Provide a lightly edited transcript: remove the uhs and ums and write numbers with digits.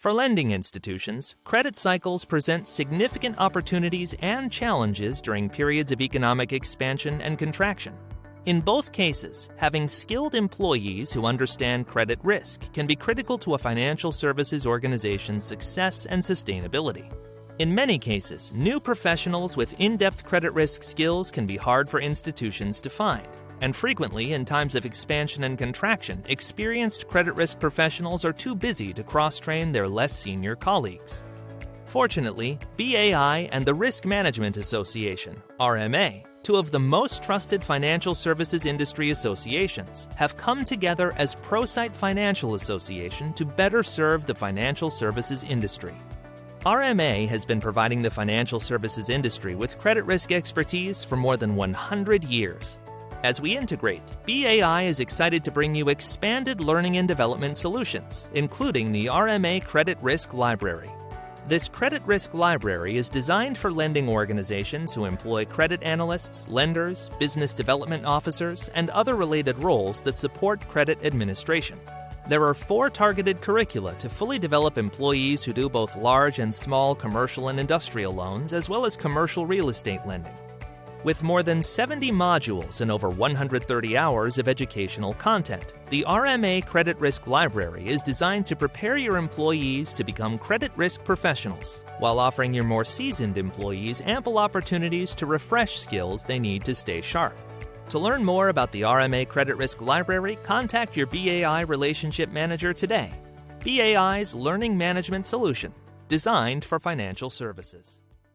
For lending institutions, credit cycles present significant opportunities and challenges during periods of economic expansion and contraction. In both cases, having skilled employees who understand credit risk can be critical to a financial services organization's success and sustainability. In many cases, new professionals with in-depth credit risk skills can be hard for institutions to find. And frequently, in times of expansion and contraction, experienced credit risk professionals are too busy to cross-train their less senior colleagues. Fortunately, BAI and the Risk Management Association, RMA, two of the most trusted financial services industry associations, have come together as ProSite Financial Association to better serve the financial services industry. RMA has been providing the financial services industry with credit risk expertise for more than 100 years. As we integrate, BAI is excited to bring you expanded learning and development solutions, including the RMA Credit Risk Library. This credit risk library is designed for lending organizations who employ credit analysts, lenders, business development officers, and other related roles that support credit administration. There are 4 targeted curricula to fully develop employees who do both large and small commercial and industrial loans, as well as commercial real estate lending. With more than 70 modules and over 130 hours of educational content, the RMA Credit Risk Library is designed to prepare your employees to become credit risk professionals, while offering your more seasoned employees ample opportunities to refresh skills they need to stay sharp. To learn more about the RMA Credit Risk Library, contact your BAI Relationship Manager today. BAI's learning management solution, designed for financial services.